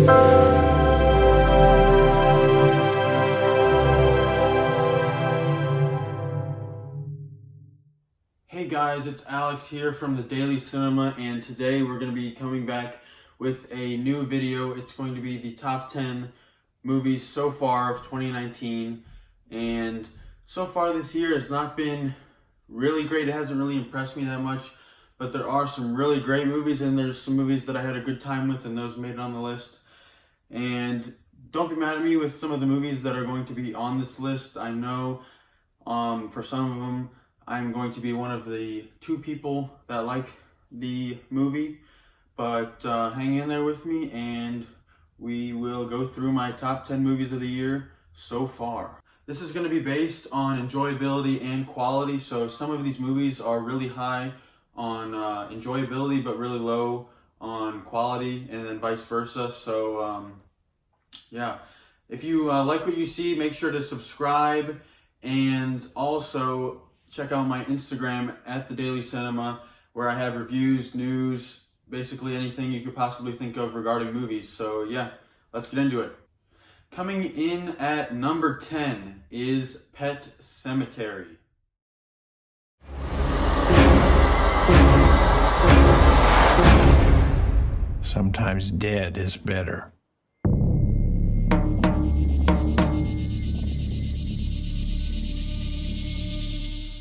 Hey guys, it's Alex here from the Daily Cinema, and today we're going to be coming back with a new video. It's going to be the top 10 movies so far of 2019, and so far this year has not been really great. It hasn't really impressed me that much, but there are some really great movies, and there's some movies that I had a good time with, and those made it on the list. And don't be mad at me with some of the movies that are going to be on this list. I know for some of them, I'm going to be one of the 2 people that like the movie, but hang in there with me and we will go through my top 10 movies of the year so far. This is going to be based on enjoyability and quality, so some of these movies are really high on enjoyability but really low on quality, and then vice versa. So yeah, if you like what you see, make sure to subscribe, and also check out my Instagram at The Daily Cinema, where I have reviews, news, basically anything you could possibly think of regarding movies. So yeah, let's get into it. Coming in at number 10 is Pet Sematary. Sometimes dead is better.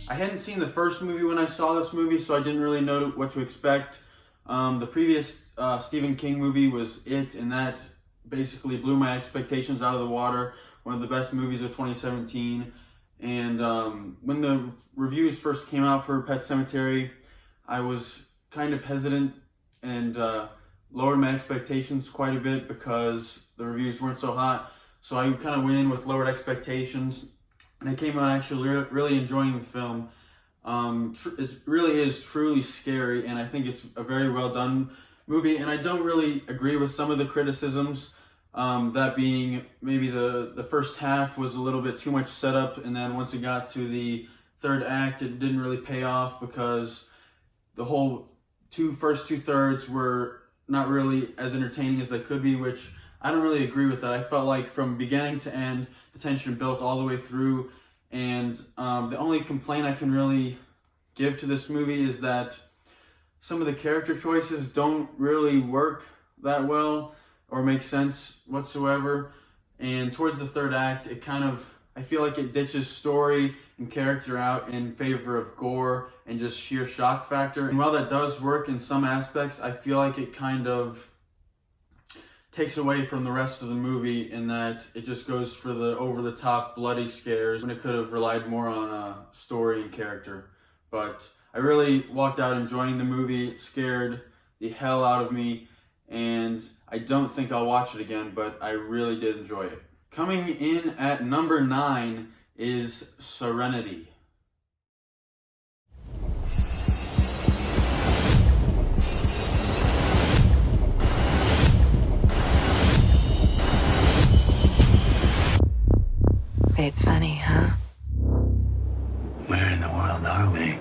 I hadn't seen the first movie when I saw this movie, so I didn't really know what to expect. The previous Stephen King movie was It, and that basically blew my expectations out of the water. One of the best movies of 2017. And when the reviews first came out for Pet Sematary, I was kind of hesitant and lowered my expectations quite a bit because the reviews weren't so hot. So I kind of went in with lowered expectations, and I came out actually really enjoying the film. It really is truly scary, and I think it's a very well done movie. And I don't really agree with some of the criticisms, that being maybe the first half was a little bit too much setup, and then once it got to the third act, it didn't really pay off because the whole first 2/3 were not really as entertaining as they could be, which I don't really agree with that. I felt like from beginning to end, the tension built all the way through, and the only complaint I can really give to this movie is that some of the character choices don't really work that well or make sense whatsoever. And towards the third act, I feel like it ditches story and character out in favor of gore and just sheer shock factor. And while that does work in some aspects, I feel like it kind of takes away from the rest of the movie in that it just goes for the over-the-top bloody scares when it could have relied more on story and character. But I really walked out enjoying the movie. It scared the hell out of me, and I don't think I'll watch it again, but I really did enjoy it. Coming in at number 9 is Serenity. It's funny, huh? Where in the world are we?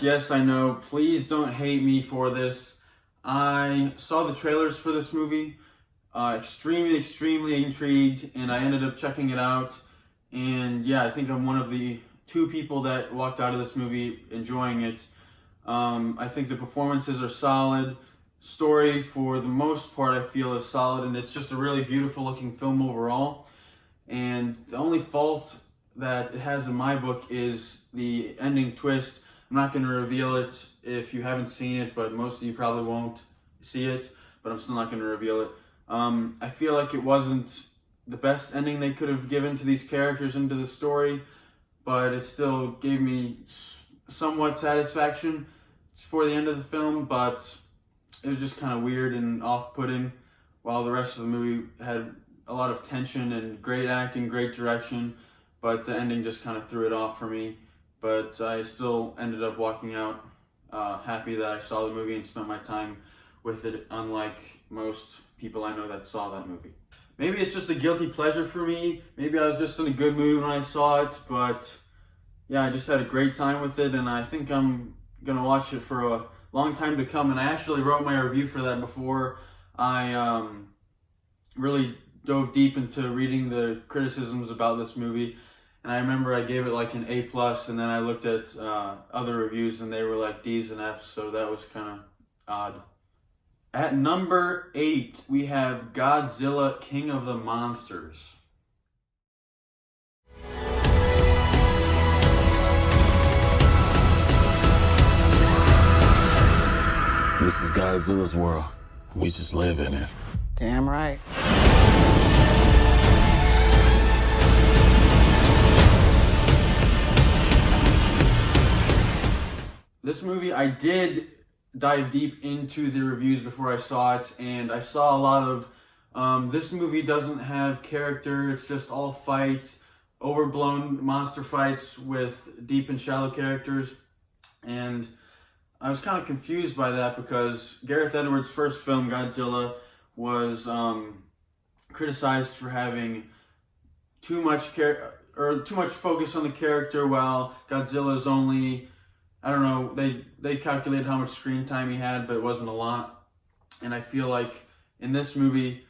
Yes, I know. Please don't hate me for this. I saw the trailers for this movie, extremely intrigued, and I ended up checking it out. And yeah, I think I'm one of the 2 people that walked out of this movie enjoying it. I think the performances are solid. Story, for the most part, I feel is solid, and it's just a really beautiful looking film overall. And the only fault that it has in my book is the ending twist. I'm not going to reveal it if you haven't seen it, but most of you probably won't see it, but I'm still not going to reveal it. I feel like it wasn't the best ending they could have given to these characters and to the story, but it still gave me somewhat satisfaction for the end of the film, but it was just kind of weird and off-putting, while the rest of the movie had a lot of tension and great acting, great direction, but the ending just kind of threw it off for me. But I still ended up walking out happy that I saw the movie and spent my time with it, unlike most people I know that saw that movie. Maybe it's just a guilty pleasure for me. Maybe I was just in a good mood when I saw it, but yeah, I just had a great time with it, and I think I'm gonna watch it for long time to come, and I actually wrote my review for that before I really dove deep into reading the criticisms about this movie. And I remember I gave it like an A+, and then I looked at other reviews and they were like D's and F's, so that was kind of odd. At number 8, we have Godzilla, King of the Monsters. This is Godzilla's world. We just live in it. Damn right. This movie, I did dive deep into the reviews before I saw it, and I saw a lot of, this movie doesn't have character, it's just all fights, overblown monster fights with deep and shallow characters, and I was kind of confused by that because Gareth Edwards' first film, Godzilla, was criticized for having too much focus on the character, while Godzilla's only, I don't know, they calculated how much screen time he had, but it wasn't a lot. And I feel like in this movie,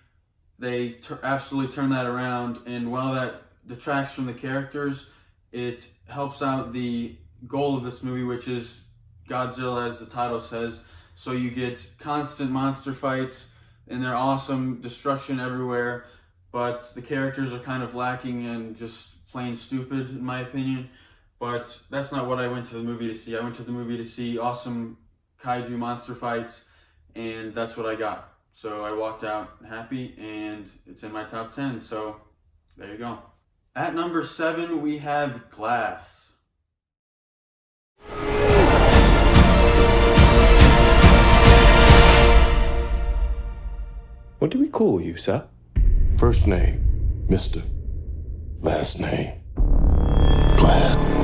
they absolutely turn that around, and while that detracts from the characters, it helps out the goal of this movie, which is Godzilla, as the title says. So you get constant monster fights, and they're awesome, destruction everywhere, but the characters are kind of lacking and just plain stupid, in my opinion. But that's not what I went to the movie to see. I went to the movie to see awesome kaiju monster fights, and that's what I got. So I walked out happy, and it's in my top 10, so there you go. At number 7, we have Glass. What do we call you, sir? First name, Mr. Last name, Glass.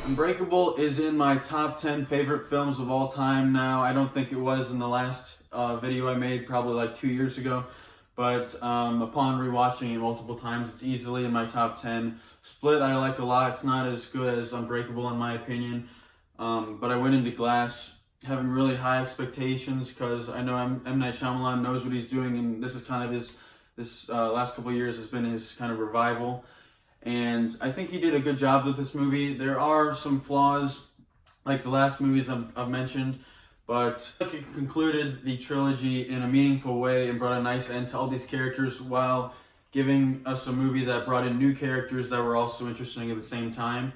Unbreakable is in my top 10 favorite films of all time now. I don't think it was in the last video I made, probably like 2 years ago. But upon rewatching it multiple times, it's easily in my top 10. Split I like a lot. It's not as good as Unbreakable in my opinion. But I went into Glass having really high expectations because I know M. Night Shyamalan knows what he's doing, and this is kind of his, this last couple of years has been his kind of revival. And I think he did a good job with this movie. There are some flaws, like the last movies I've mentioned, but he concluded the trilogy in a meaningful way and brought a nice end to all these characters while giving us a movie that brought in new characters that were also interesting at the same time.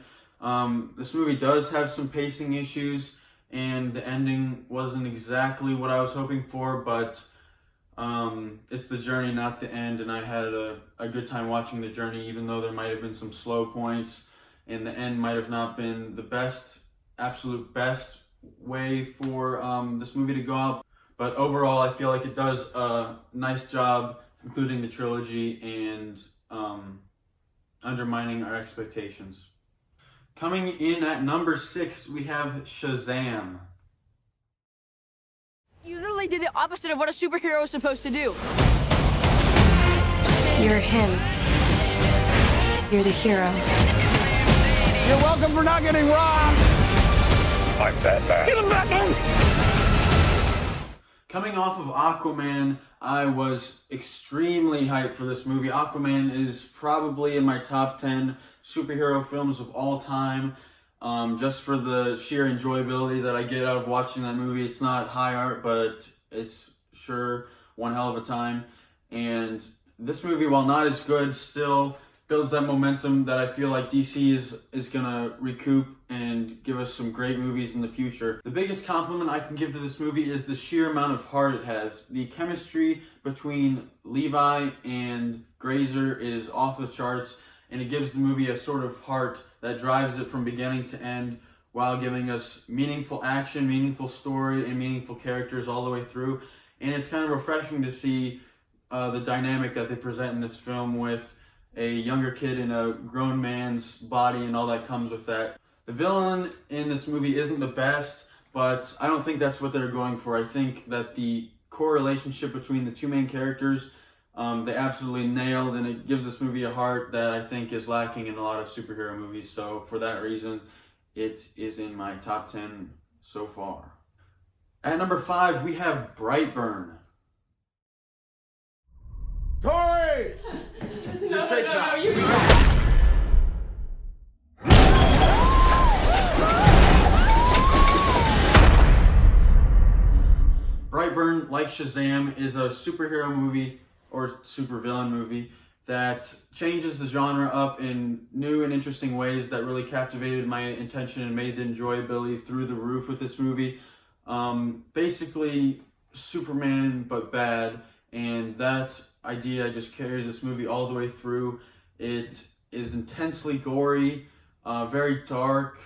This movie does have some pacing issues, and the ending wasn't exactly what I was hoping for, but it's the journey, not the end, and I had a good time watching the journey, even though there might have been some slow points, and the end might have not been the best, absolute best way for this movie to go out. But overall, I feel like it does a nice job concluding the trilogy and undermining our expectations. Coming in at number 6, we have Shazam. You literally did the opposite of what a superhero is supposed to do. You're him. You're the hero. You're welcome for not getting robbed. I'm Batman. Get him back in! Coming off of Aquaman, I was extremely hyped for this movie. Aquaman is probably in my top 10 superhero films of all time, just for the sheer enjoyability that I get out of watching that movie. It's not high art, but it's sure one hell of a time. And this movie, while not as good, still builds that momentum that I feel like DC is gonna recoup and give us some great movies in the future. The biggest compliment I can give to this movie is the sheer amount of heart it has. The chemistry between Levi and Grazer is off the charts, and it gives the movie a sort of heart that drives it from beginning to end while giving us meaningful action, meaningful story, and meaningful characters all the way through. And it's kind of refreshing to see the dynamic that they present in this film with a younger kid in a grown man's body and all that comes with that. The villain in this movie isn't the best, but I don't think that's what they're going for. I think that the core relationship between the two main characters, they absolutely nailed, and it gives this movie a heart that I think is lacking in a lot of superhero movies. So for that reason, it is in my top 10 so far. At number 5, we have Brightburn. Tori! You're safe now. Brightburn, like Shazam, is a superhero movie or supervillain movie that changes the genre up in new and interesting ways that really captivated my attention and made the enjoyability through the roof with this movie. Basically, Superman, but bad, and that idea just carries this movie all the way through. It is intensely gory, very dark,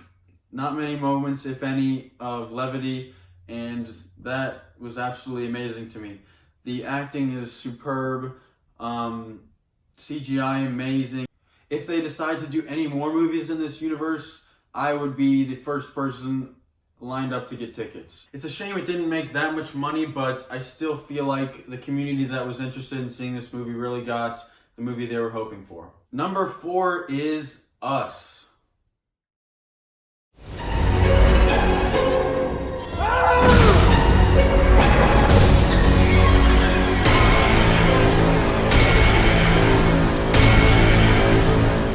not many moments, if any, of levity, and that was absolutely amazing to me. The acting is superb, CGI amazing. If they decide to do any more movies in this universe, I would be the first person lined up to get tickets. It's a shame it didn't make that much money, but I still feel like the community that was interested in seeing this movie really got the movie they were hoping for. Number 4 is Us.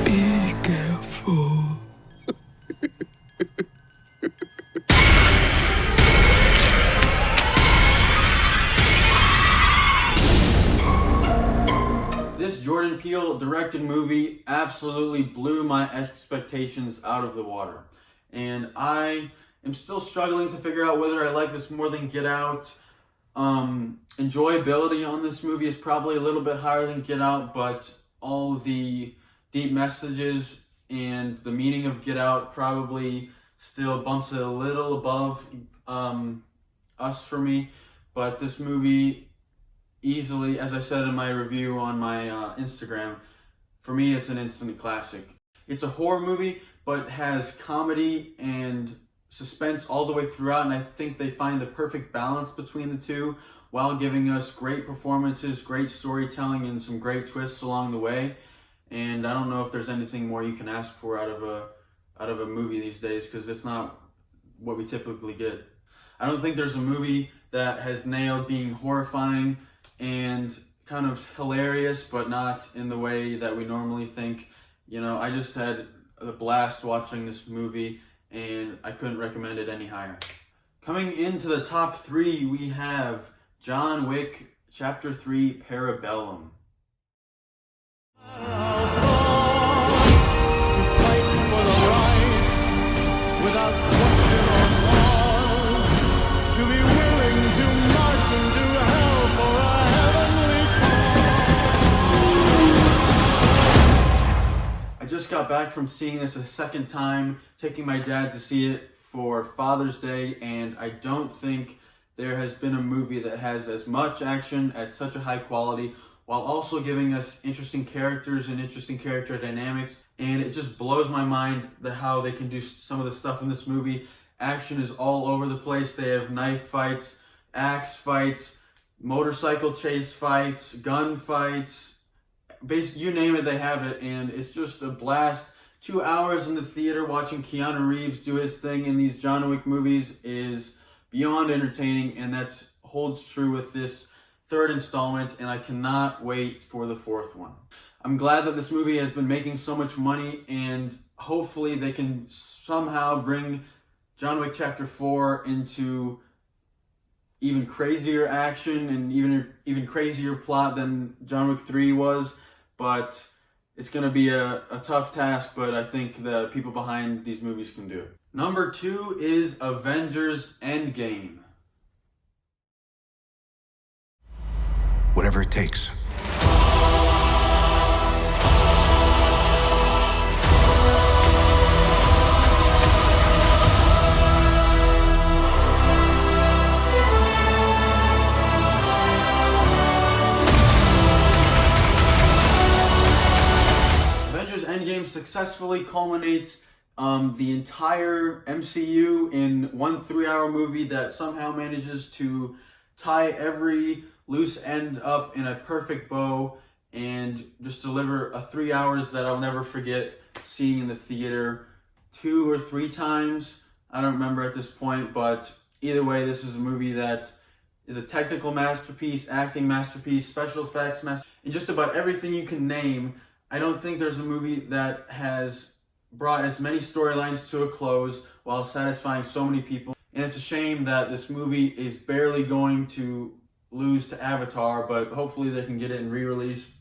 Be careful. This Jordan Peele directed movie absolutely blew my expectations out of the water. And I am still struggling to figure out whether I like this more than Get Out. Enjoyability on this movie is probably a little bit higher than Get Out, but all the deep messages and the meaning of Get Out probably still bumps it a little above Us for me. But this movie easily, as I said in my review on my Instagram, for me it's an instant classic. It's a horror movie, but has comedy and suspense all the way throughout, and I think they find the perfect balance between the two while giving us great performances, great storytelling, and some great twists along the way. And I don't know if there's anything more you can ask for out of a movie these days, because it's not what we typically get. I don't think there's a movie that has nailed being horrifying and kind of hilarious, but not in the way that we normally think. You know, I just had a blast watching this movie, and I couldn't recommend it any higher. Coming into the top 3, we have John Wick Chapter 3 Parabellum. I just got back from seeing this a second time, taking my dad to see it for Father's Day, and I don't think there has been a movie that has as much action at such a high quality while also giving us interesting characters and interesting character dynamics. And it just blows my mind how they can do some of the stuff in this movie. Action is all over the place. They have knife fights, axe fights, motorcycle chase fights, gun fights. Basically, you name it, they have it, and it's just a blast. 2 hours in the theater watching Keanu Reeves do his thing in these John Wick movies is beyond entertaining, and that holds true with this third installment, and I cannot wait for the fourth one. I'm glad that this movie has been making so much money, and hopefully they can somehow bring John Wick Chapter 4 into even crazier action and even crazier plot than John Wick 3 was. But it's going to be a tough task, but I think the people behind these movies can do it. Number 2 is Avengers Endgame. Whatever it takes. Endgame successfully culminates the entire MCU in one 3-hour movie that somehow manages to tie every loose end up in a perfect bow and just deliver 3 hours that I'll never forget seeing in the theater 2 or 3 times. I don't remember at this point, but either way, this is a movie that is a technical masterpiece, acting masterpiece, special effects masterpiece, and just about everything you can name. I don't think there's a movie that has brought as many storylines to a close while satisfying so many people. And it's a shame that this movie is barely going to lose to Avatar, but hopefully they can get it in re-release.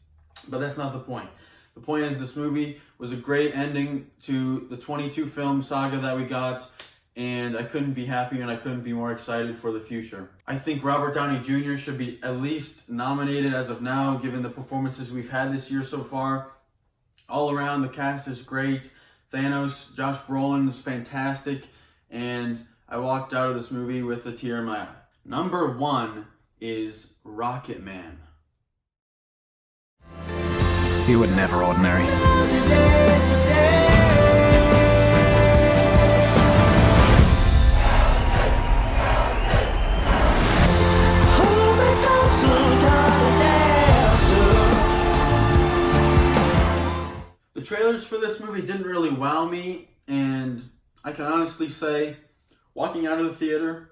But that's not the point. The point is this movie was a great ending to the 22 film saga that we got, and I couldn't be happier and I couldn't be more excited for the future. I think Robert Downey Jr. should be at least nominated as of now, given the performances we've had this year so far. All around, the cast is great. Thanos, Josh Brolin is fantastic, and I walked out of this movie with a tear in my eye. Number 1 is Rocket Man. You were never ordinary. The trailers for this movie didn't really wow me, and I can honestly say, walking out of the theater,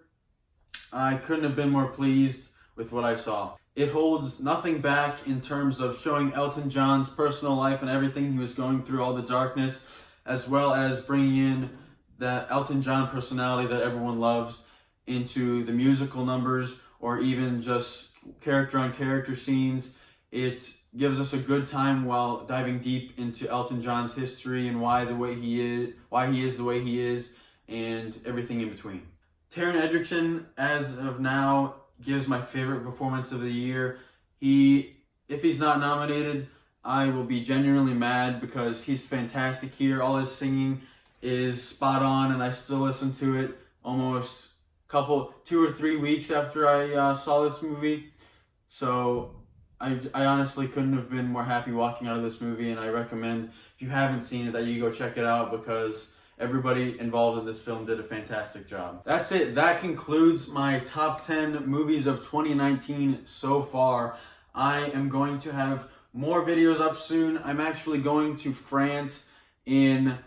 I couldn't have been more pleased with what I saw. It holds nothing back in terms of showing Elton John's personal life and everything he was going through, all the darkness, as well as bringing in that Elton John personality that everyone loves into the musical numbers or even just character-on-character scenes. It gives us a good time while diving deep into Elton John's history and why he is the way he is, and everything in between. Taron Egerton, as of now, gives my favorite performance of the year. If he's not nominated, I will be genuinely mad because he's fantastic here. All his singing is spot on, and I still listen to it almost 2 or 3 weeks after I saw this movie. So I honestly couldn't have been more happy walking out of this movie, and I recommend, if you haven't seen it, that you go check it out because everybody involved in this film did a fantastic job. That's it. That concludes my top 10 movies of 2019 so far. I am going to have more videos up soon. I'm actually going to France in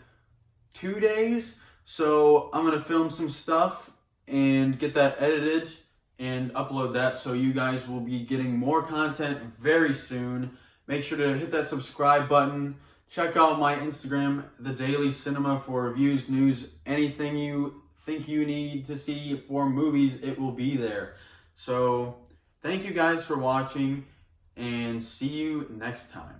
2 days, so I'm going to film some stuff and get that edited and upload that, so you guys will be getting more content very soon. Make sure to hit that subscribe button. Check out my Instagram, The Daily Cinema, for reviews, news, anything you think you need to see for movies, it will be there. So, thank you guys for watching, and see you next time.